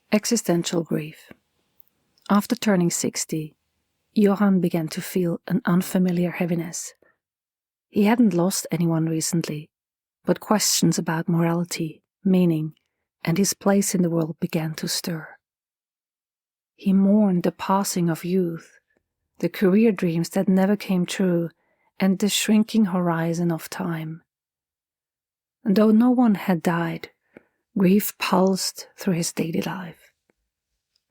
Existential grief. After turning 60, Johan began to feel an unfamiliar heaviness. He hadn't lost anyone recently, but questions about morality, meaning, and his place in the world began to stir. He mourned the passing of youth, the career dreams that never came true, and the shrinking horizon of time. And though no one had died, grief pulsed through his daily life.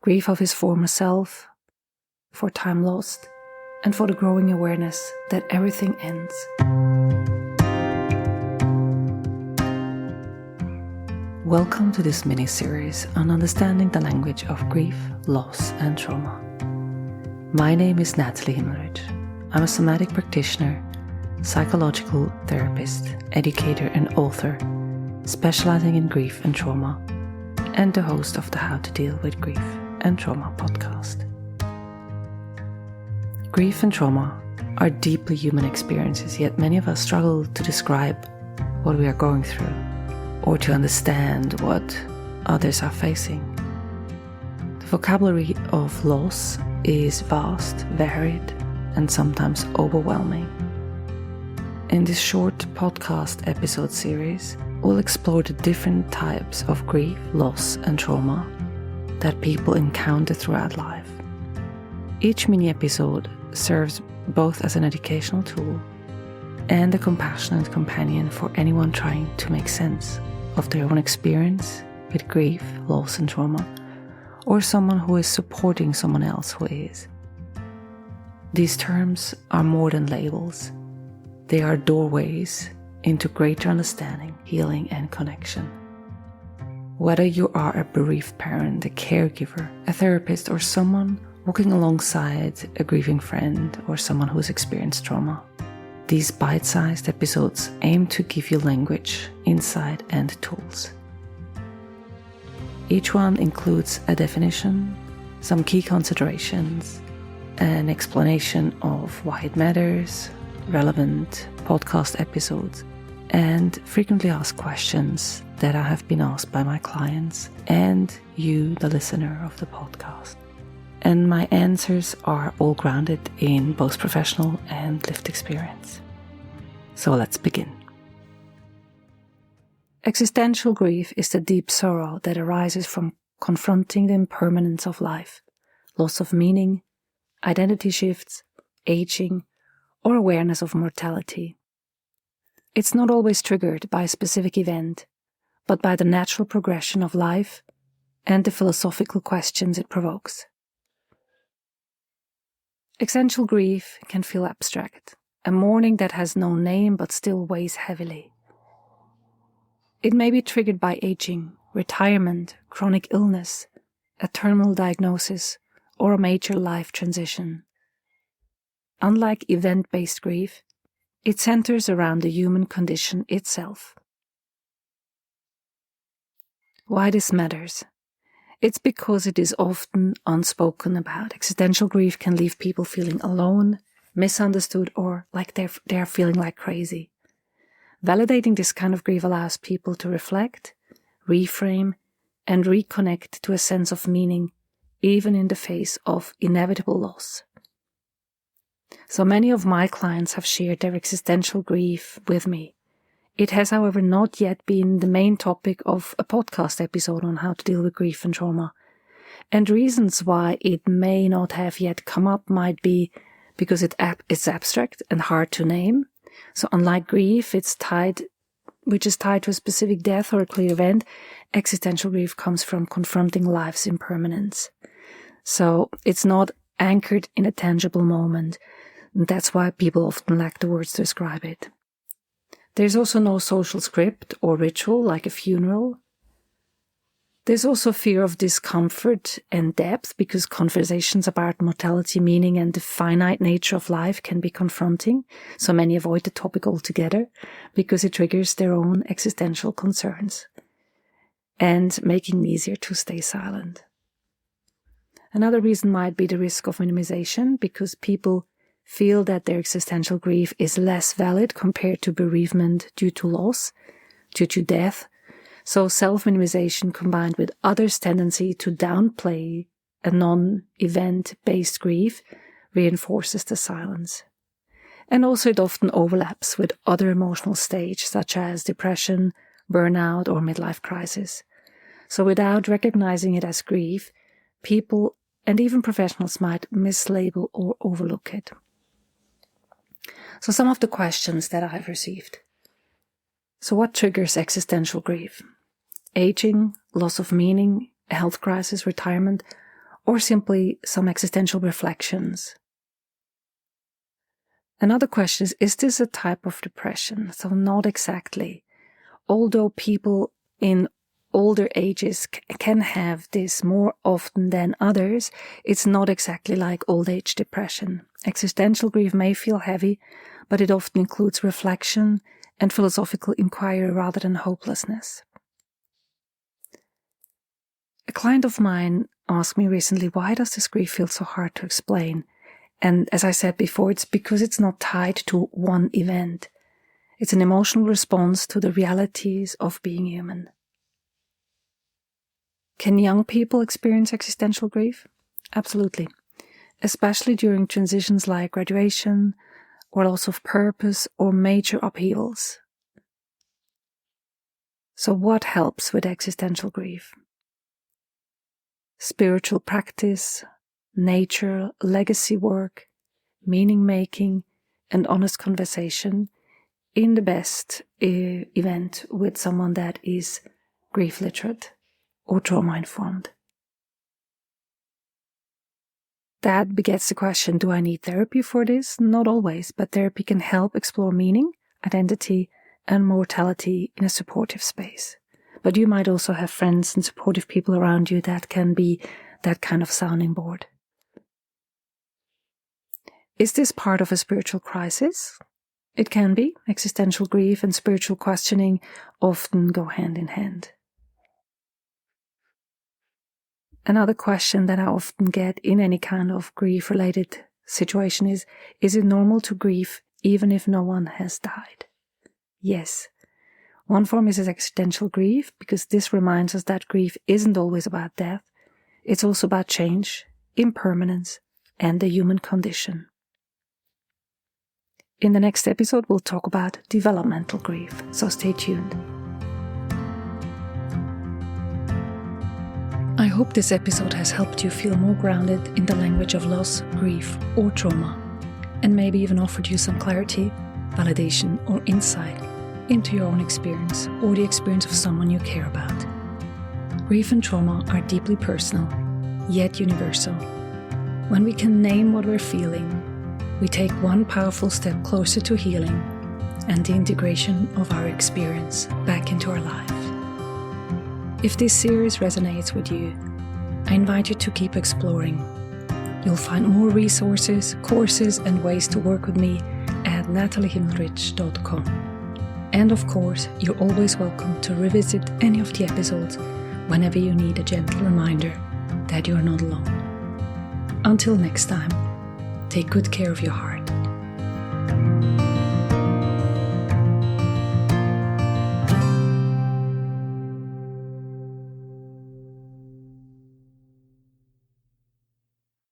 Grief of his former self, for time lost, and for the growing awareness that everything ends. Welcome to this mini-series on understanding the language of grief, loss, and trauma. My name is Nathalie Himmelrich. I'm a somatic practitioner, psychological therapist, educator, and author, specializing in grief and trauma, and the host of the How to Deal with Grief and Trauma podcast. Grief and trauma are deeply human experiences, yet many of us struggle to describe what we are going through or to understand what others are facing. The vocabulary of loss is vast, varied, and sometimes overwhelming. In this short podcast episode series, we'll explore the different types of grief, loss, and trauma that people encounter throughout life. Each mini-episode serves both as an educational tool and a compassionate companion for anyone trying to make sense of their own experience with grief, loss, and trauma, or someone who is supporting someone else who is. These terms are more than labels. They are doorways into greater understanding, healing, and connection. Whether you are a bereaved parent, a caregiver, a therapist, or someone walking alongside a grieving friend or someone who has experienced trauma, these bite-sized episodes aim to give you language, insight, and tools. Each one includes a definition, some key considerations, an explanation of why it matters, relevant podcast episodes, and frequently asked questions that I have been asked by my clients and you, the listener of the podcast. And my answers are all grounded in both professional and lived experience. So let's begin. Existential grief is the deep sorrow that arises from confronting the impermanence of life, loss of meaning, identity shifts, aging, or awareness of mortality. It's not always triggered by a specific event, but by the natural progression of life and the philosophical questions it provokes. Existential grief can feel abstract, a mourning that has no name but still weighs heavily. It may be triggered by aging, retirement, chronic illness, a terminal diagnosis, or a major life transition. Unlike event-based grief, it centers around the human condition itself. Why this matters? It's because it is often unspoken about. Existential grief can leave people feeling alone, misunderstood, or like they're feeling like crazy. Validating this kind of grief allows people to reflect, reframe, and reconnect to a sense of meaning, even in the face of inevitable loss. So many of my clients have shared their existential grief with me. It has, however, not yet been the main topic of a podcast episode on how to deal with grief and trauma. And reasons why it may not have yet come up might be because it's abstract and hard to name. So unlike grief, which is tied to a specific death or a clear event, existential grief comes from confronting life's impermanence. So it's not anchored in a tangible moment. And that's why people often lack the words to describe it. There's also no social script or ritual like a funeral. There's also fear of discomfort and depth because conversations about mortality, meaning, and the finite nature of life can be confronting. So many avoid the topic altogether because it triggers their own existential concerns and making it easier to stay silent. Another reason might be the risk of minimization because people feel that their existential grief is less valid compared to bereavement due to loss, due to death. So self-minimization combined with others' tendency to downplay a non-event-based grief reinforces the silence. And also it often overlaps with other emotional stages such as depression, burnout, or midlife crisis. So without recognizing it as grief, people and even professionals might mislabel or overlook it. So some of the questions that I've received. So what triggers existential grief? Aging, loss of meaning, a health crisis, retirement, or simply some existential reflections? Another question is this a type of depression? So not exactly. Although people in older ages can have this more often than others, it's not exactly like old age depression. Existential grief may feel heavy, but it often includes reflection and philosophical inquiry rather than hopelessness. A client of mine asked me recently, why does this grief feel so hard to explain? And as I said before, it's because it's not tied to one event. It's an emotional response to the realities of being human. Can young people experience existential grief? Absolutely. Especially during transitions like graduation, or loss of purpose, or major upheavals. So what helps with existential grief? Spiritual practice, nature, legacy work, meaning-making, and honest conversation in the best event with someone that is grief literate or trauma-informed. That begets the question, do I need therapy for this? Not always, but therapy can help explore meaning, identity, and mortality in a supportive space. But you might also have friends and supportive people around you that can be that kind of sounding board. Is this part of a spiritual crisis? It can be. Existential grief and spiritual questioning often go hand in hand. Another question that I often get in any kind of grief-related situation is it normal to grieve even if no one has died? Yes. One form is existential grief, because this reminds us that grief isn't always about death. It's also about change, impermanence, and the human condition. In the next episode, we'll talk about developmental grief, so stay tuned. I hope this episode has helped you feel more grounded in the language of loss, grief, or trauma, and maybe even offered you some clarity, validation, or insight into your own experience or the experience of someone you care about. Grief and trauma are deeply personal, yet universal. When we can name what we're feeling, we take one powerful step closer to healing and the integration of our experience back into our life. If this series resonates with you, I invite you to keep exploring. You'll find more resources, courses, and ways to work with me at nathaliehimmelrich.com. And of course, you're always welcome to revisit any of the episodes whenever you need a gentle reminder that you're not alone. Until next time, take good care of your heart.